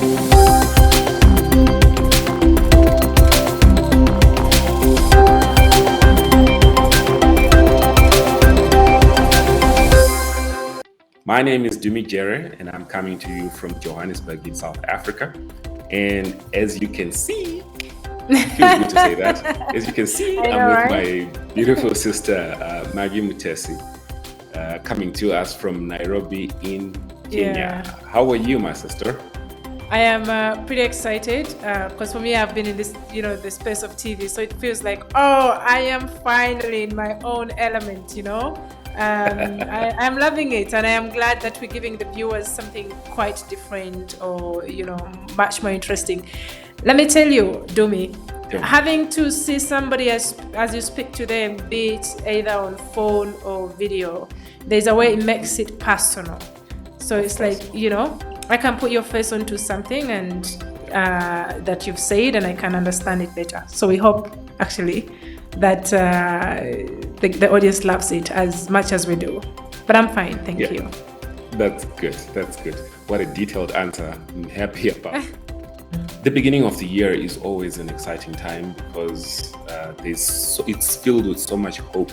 My name is Dumi Jere, and I'm coming to you from Johannesburg in South Africa. And as you can see, it feels good to say that. As you can see, I'm with my beautiful sister, Maggie Mutesi, coming to us from Nairobi in Kenya. Yeah. How are you, my sister? I am pretty excited because for me, I've been in this, the space of TV. So it feels like, I am finally in my own element, I'm loving it, and I am glad that we're giving the viewers something quite different or, much more interesting. Let me tell you, Dumi, having to see somebody as you speak to them, be it either on phone or video, there's a way it makes it personal. So it's like, I can put your face onto something and that you've said, and I can understand it better. So we hope actually that the audience loves it as much as we do. But I'm fine, thank you. That's good. What a detailed answer. I'm happy about. The beginning of the year is always an exciting time because it's filled with so much hope.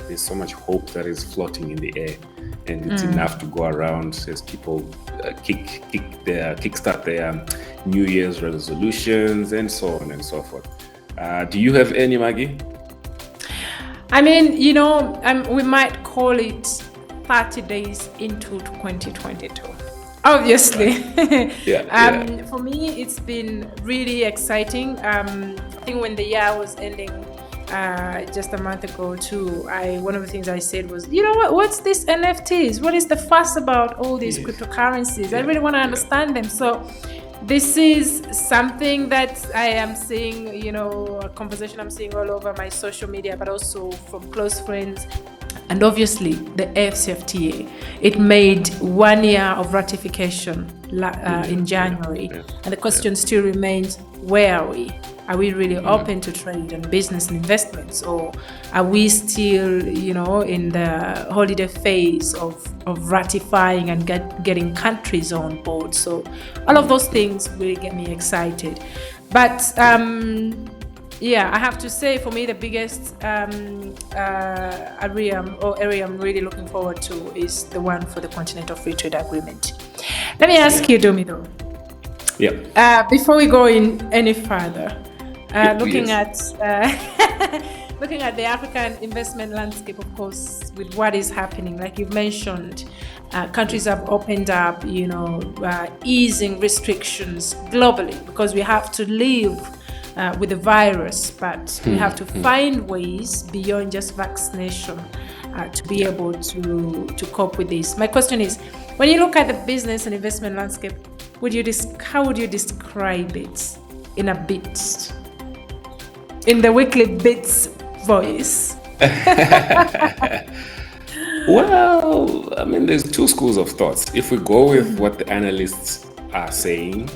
There's so much hope that is floating in the air, and it's enough to go around as people kickstart their New Year's resolutions and so on and so forth. Do you have any, Maggie? I mean, we might call it 30 days into 2022. Obviously. For me, it's been really exciting. I think when the year was ending just a month ago too, one of the things I said was, what's this NFTs? What is the fuss about all these cryptocurrencies? I really want to understand them. So this is something that I am seeing, a conversation I'm seeing all over my social media, but also from close friends. And obviously, the AfCFTA, it made 1 year of ratification in January. And the question still remains, where are we? Are we really open to trade and business and investments? Or are we still, in the holiday phase of ratifying and getting countries on board? So all of those things really get me excited. But I have to say, for me, the biggest area I'm really looking forward to is the one for the Continental Free Trade Agreement. Let me ask you, Dumi, though. Before we go in any further, looking at the African investment landscape, of course, with what is happening, like you've mentioned, countries have opened up, easing restrictions globally because we have to live with the virus, but we have to find ways beyond just vaccination to be able to cope with this. My question is, when you look at the business and investment landscape, how would you describe it in a bit? In the weekly bits voice? Well, I mean, there's two schools of thoughts. If we go with what the analysts are saying,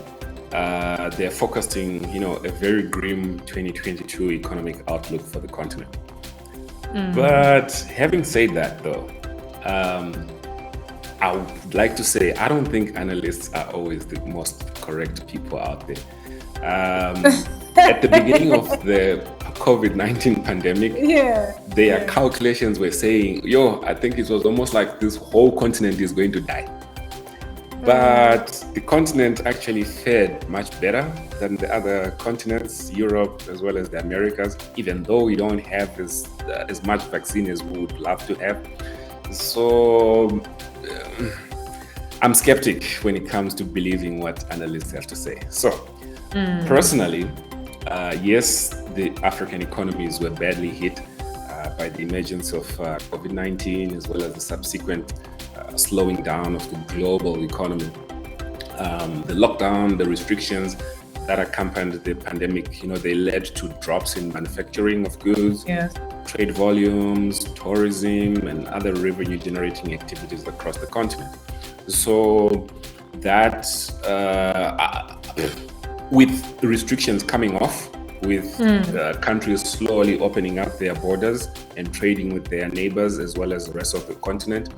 they're focusing, a very grim 2022 economic outlook for the continent. But having said that, though, I would like to say I don't think analysts are always the most correct people out there. At the beginning of the COVID-19 pandemic, their calculations were saying, I think it was almost like this whole continent is going to die. But the continent actually fared much better than the other continents, Europe as well as the Americas, even though we don't have as much vaccine as we would love to have. So I'm skeptic when it comes to believing what analysts have to say. So personally, yes, the African economies were badly hit by the emergence of COVID-19 as well as the subsequent slowing down of the global economy. The lockdown, the restrictions that accompanied the pandemic, they led to drops in manufacturing of goods, trade volumes, tourism, and other revenue-generating activities across the continent. So that, with restrictions coming off, with countries slowly opening up their borders and trading with their neighbors as well as the rest of the continent,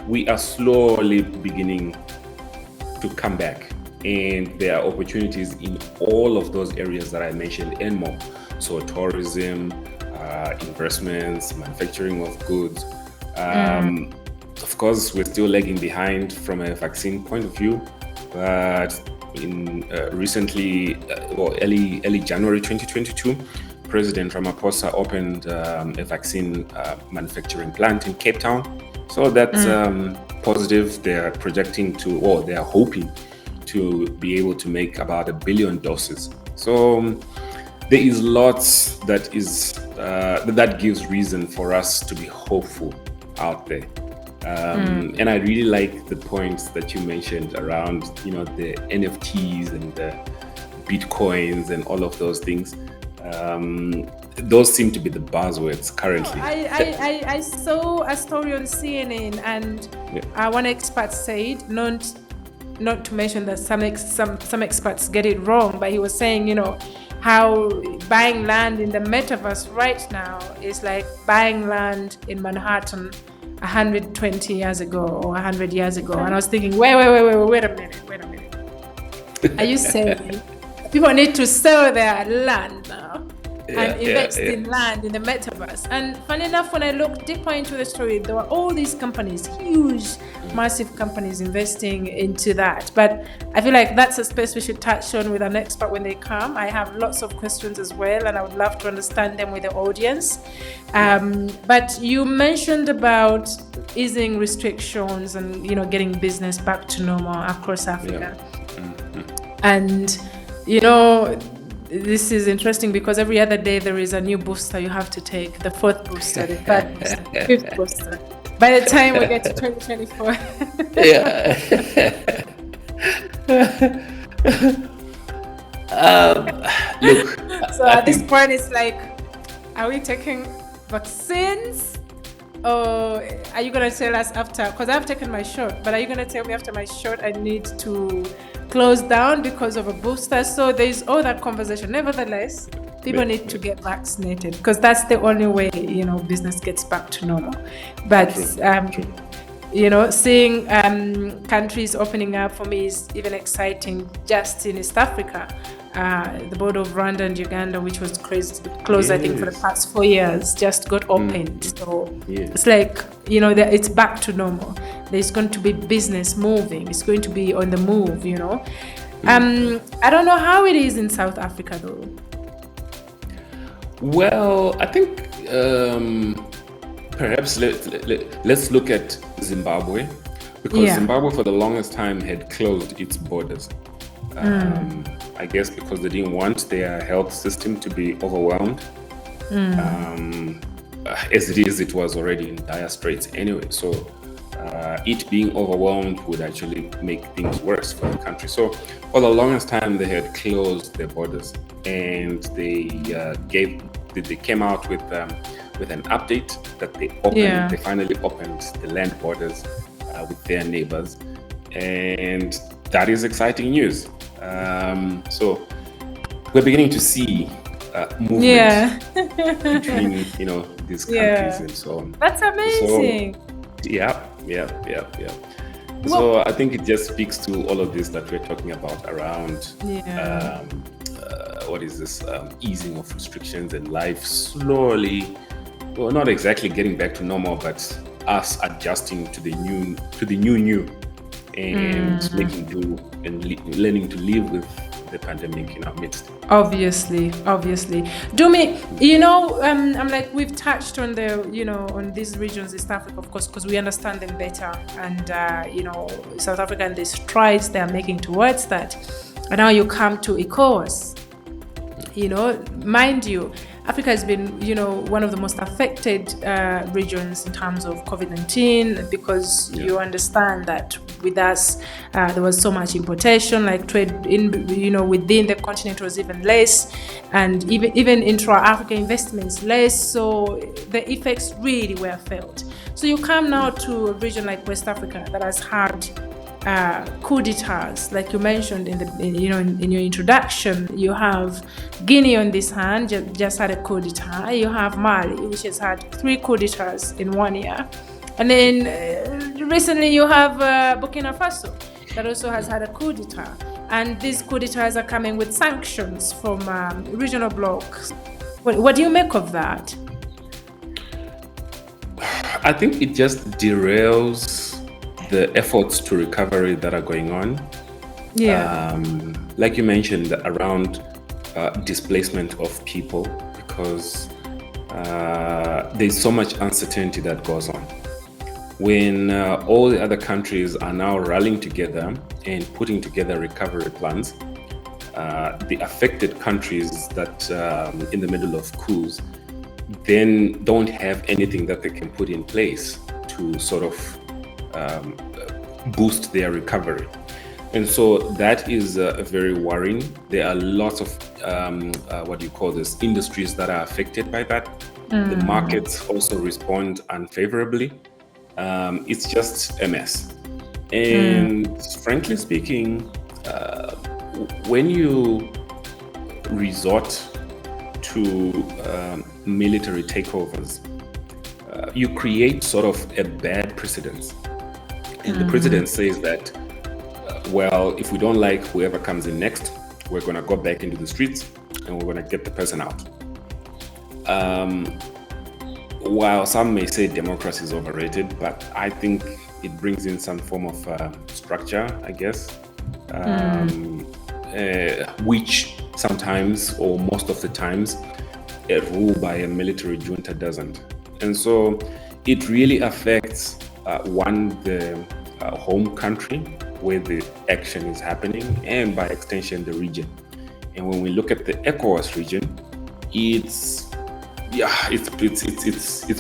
we are slowly beginning to come back, and there are opportunities in all of those areas that I mentioned and more. So tourism, investments, manufacturing of goods. Of course, we're still lagging behind from a vaccine point of view, but in recently, early January 2022, President Ramaphosa opened a vaccine manufacturing plant in Cape Town. So that's positive. They're projecting to, or they're hoping to be able to make about 1 billion doses. So there is lots that is that gives reason for us to be hopeful out there. And I really like the points that you mentioned around, the NFTs and the Bitcoins and all of those things. Those seem to be the buzzwords currently. I saw a story on CNN, and one expert said, not to mention that some experts get it wrong, but he was saying, how buying land in the metaverse right now is like buying land in Manhattan 120 years ago or 100 years ago. And I was thinking, wait a minute. Are you saying people need to sell their land now and invest in land in the metaverse? And funny enough, when I looked deeper into the story, there were all these companies, huge, massive companies investing into that. But I feel like that's a space we should touch on with an expert when they come. I have lots of questions as well, and I would love to understand them with the audience. But you mentioned about easing restrictions and getting business back to normal across Africa. And this is interesting because every other day there is a new booster you have to take, the 4th booster, the 3rd booster, the 5th booster. By the time we get to 2024. Look. So at this point, it's like, are we taking vaccines? Or are you going to tell us after? Because I've taken my shot, but are you going to tell me after my shot I need to close down because of a booster? So there's all that conversation. Nevertheless, people need to get vaccinated because that's the only way, business gets back to normal. But, seeing countries opening up for me is even exciting. Just in East Africa, the border of Rwanda and Uganda, which was closed, I think, for the past 4 years, just got opened. So it's like, it's back to normal. There's going to be business moving. It's going to be on the move, I don't know how it is in South Africa, though. Well, I think perhaps let's look at Zimbabwe, because Zimbabwe for the longest time had closed its borders. I guess because they didn't want their health system to be overwhelmed. As it was already in dire straits anyway. So it being overwhelmed would actually make things worse for the country. So for the longest time, they had closed their borders, and they came out with an update that they opened. They finally opened the land borders with their neighbors, and that is exciting news. So we're beginning to see movement between these countries and so on. That's amazing. So, yeah. So I think it just speaks to all of this that we're talking about around what is this easing of restrictions and life slowly, well, not exactly getting back to normal, but us adjusting to the new and making do and learning to live with the pandemic in our midst. Obviously. Dumi, I'm like, we've touched on the, on these regions, East Africa, of course, because we understand them better. And, South Africa and the strides they are making towards that. And now you come to ECOWAS. Mind you, Africa has been, one of the most affected regions in terms of COVID-19, because you understand that with us, there was so much importation, like trade within the continent was even less, and even intra-Africa investments less. So the effects really were felt. So you come now to a region like West Africa that has had coup d'etats, like you mentioned in your introduction. You have Guinea on this hand, just had a coup d'etat. You have Mali, which has had 3 coup d'etats in 1 year, and then recently you have Burkina Faso that also has had a coup d'etat. And these coup d'etats are coming with sanctions from regional blocs. What do you make of that? I think it just derails the efforts to recovery that are going on. Yeah. Like you mentioned, around displacement of people, because there's so much uncertainty that goes on. When all the other countries are now rallying together and putting together recovery plans, the affected countries that in the middle of coups then don't have anything that they can put in place to sort of boost their recovery. And so that is very worrying. There are lots of industries that are affected by that. The markets also respond unfavorably. It's just a mess. And frankly speaking, when you resort to military takeovers, you create sort of a bad precedent. And the president says that, well, if we don't like whoever comes in next, we're going to go back into the streets and we're going to get the person out. While some may say democracy is overrated, but I think it brings in some form of structure, I guess, which sometimes or most of the times a rule by a military junta doesn't. And so it really affects the home country where the action is happening, and by extension the region. And when we look at the ECOWAS region, it's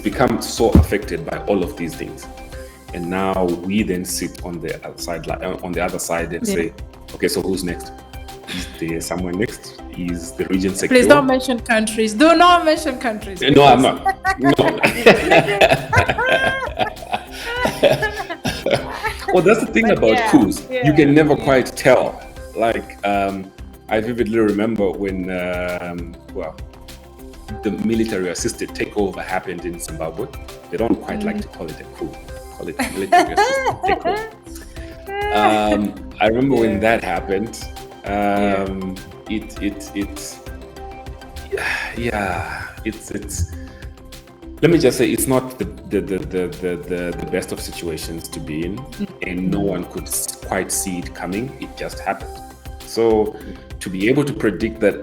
become so affected by all of these things. And now we then sit on the other side and say, okay, so who's next? Is there someone next? Is the region secure? Please don't mention countries. Do not mention countries. No, I'm not. No. Well, that's the thing about coups. You can never quite tell. Like, I vividly remember when, the military-assisted takeover happened in Zimbabwe. They don't quite like to call it a coup. Call it military-assisted takeover. I remember when that happened. It's. Let me just say, it's not the best of situations to be in, and no one could quite see it coming. It just happened. So to be able to predict that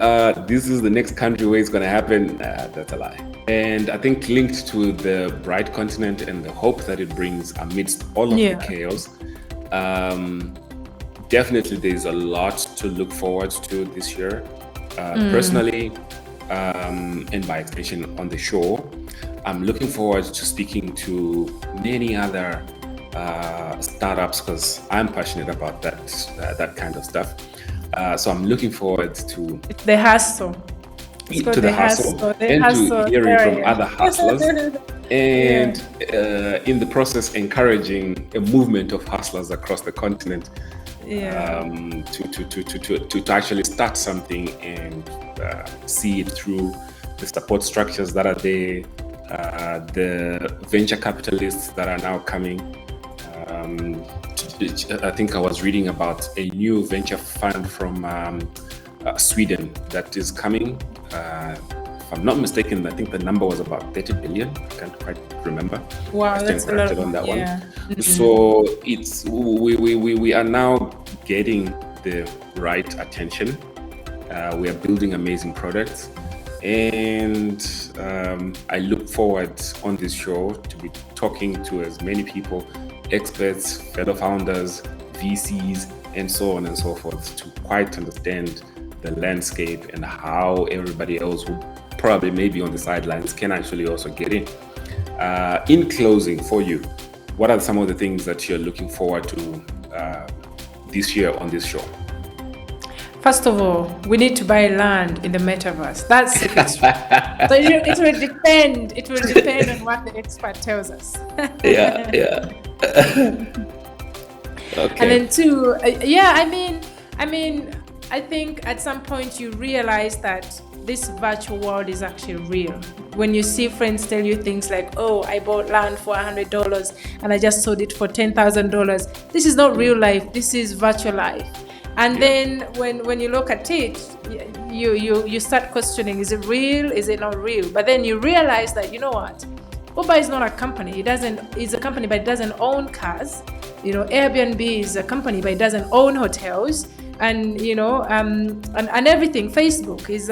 this is the next country where it's going to happen, that's a lie. And I think linked to the bright continent and the hope that it brings amidst all of the chaos, definitely there's a lot to look forward to this year. Personally, and by extension on the show, I'm looking forward to speaking to many other startups, because I'm passionate about that kind of stuff. So I'm looking forward to the hustle. To the hustle to hearing from other hustlers, and in the process encouraging a movement of hustlers across the continent to actually start something and see it through. The support structures that are there, the venture capitalists that are now coming. I think I was reading about a new venture fund from Sweden that is coming. If I'm not mistaken, I think the number was about 30 billion. I can't quite remember. Wow, that's a lot on that one. So it's we are now getting the right attention. We are building amazing products. And I look forward on this show to be talking to as many people, experts, fellow founders, VCs, and so on and so forth, to quite understand the landscape and how everybody else who probably may be on the sidelines can actually also get in. In closing, for you, what are some of the things that you're looking forward to this year on this show? First of all, we need to buy land in the metaverse. That's it. So it will depend. It will depend on what the expert tells us. Yeah. Okay. And then two, I think at some point you realize that this virtual world is actually real. When you see friends tell you things like, oh, I bought land for $100 and I just sold it for $10,000. This is not real life. This is virtual life. And then when you look at it, you start questioning, is it real? Is it not real? But then you realize that, you know what? Uber is not a company. It's a company, but it doesn't own cars. Airbnb is a company, but it doesn't own hotels. And and everything. Facebook is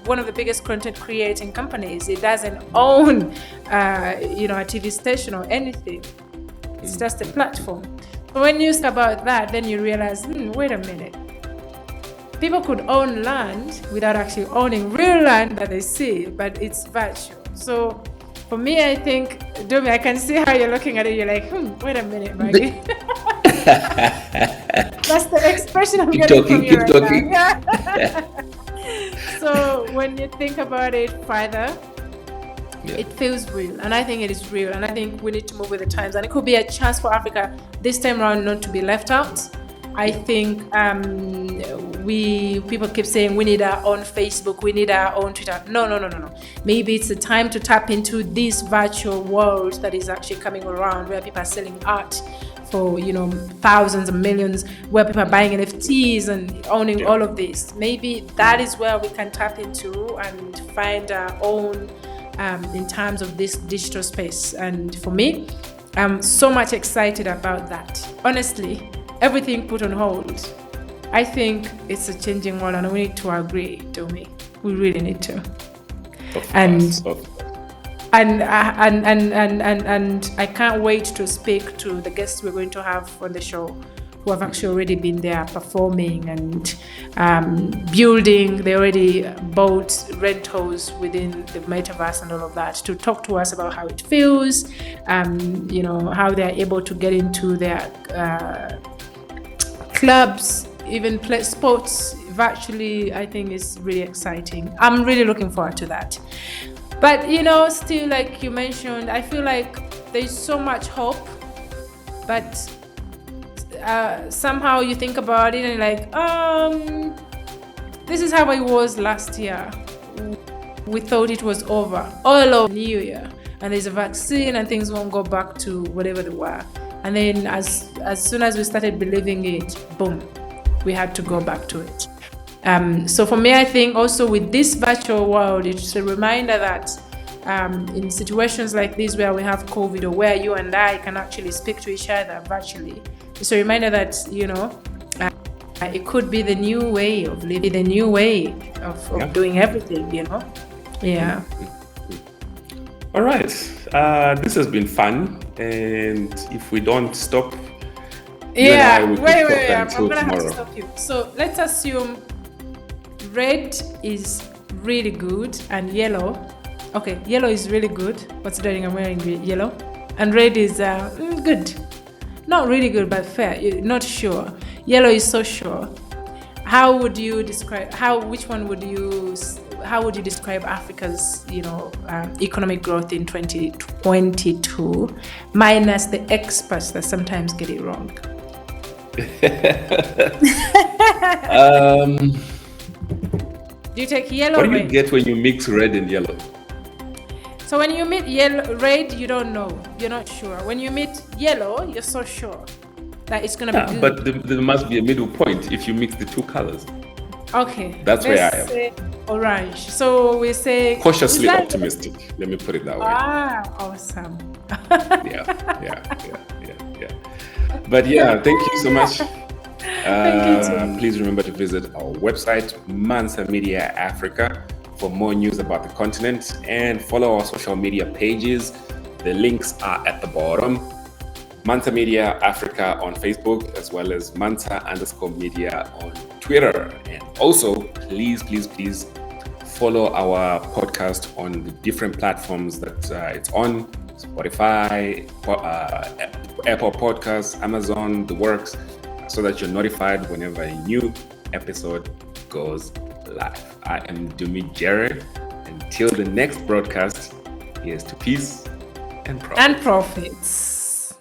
one of the biggest content creating companies. It doesn't own a TV station or anything. It's just a platform. So when you think about that, then you realize, wait a minute. People could own land without actually owning real land that they see, but it's virtual. So for me, I think, Domi, I can see how you're looking at it. You're like, wait a minute, Maggie. That's the expression I'm getting from you right now. So when you think about it further, it feels real. And I think it is real. And I think we need to move with the times. And it could be a chance for Africa this time around not to be left out. I think people keep saying we need our own Facebook, we need our own Twitter. No. Maybe it's the time to tap into this virtual world that is actually coming around, where people are selling art for thousands and millions, where people are buying NFTs and owning all of this. Maybe that is where we can tap into and find our own in terms of this digital space. And for me, I'm so much excited about that. Honestly, everything put on hold, I think it's a changing world, and we need to agree, Domi. We really need to. And I can't wait to speak to the guests we're going to have on the show, who have actually already been there performing and building. They already bought rentals within the Metaverse and all of that, to talk to us about how it feels, how they're able to get into their clubs, even play sports virtually. I think is really exciting. I'm really looking forward to that. But still, like you mentioned, I feel like there's so much hope, but somehow you think about it and like, this is how it was last year. We thought it was over all over New Year, and there's a vaccine and things won't go back to whatever they were. And then as soon as we started believing it, boom, we had to go back to it. So for me, I think also with this virtual world, it's a reminder that in situations like this where we have COVID, or where you and I can actually speak to each other virtually, it's a reminder that, it could be the new way of living, the new way of doing everything, Yeah. All right. This has been fun. And if we don't stop, wait, I'm going to have to stop you. So let's assume red is really good and yellow. Okay, yellow is really good. What's doing? I'm wearing yellow. And red is good. Not really good, but fair. You're not sure. Yellow is so sure. How would you describe? How would you describe Africa's, economic growth in 2022, minus the experts that sometimes get it wrong? Do you take yellow? What do you get when you mix red and yellow? So when you meet red, you don't know. You're not sure. When you meet yellow, you're so sure that it's going to be good. But there must be a middle point if you mix the two colors. Okay. That's where I am. Say orange. So we say cautiously optimistic. Let me put it that way. Awesome. Yeah. But thank you so much. Thank you too. Please remember to visit our website, Mansa Media Africa, for more news about the continent, and follow our social media pages. The links are at the bottom. Mansa Media Africa on Facebook, as well as Mansa_media on Twitter. And also, please follow our podcast on the different platforms that it's on: Spotify, Apple Podcasts, Amazon, the works, so that you're notified whenever a new episode goes live. I am Dumi Jared. Until the next broadcast, here's to peace and profits.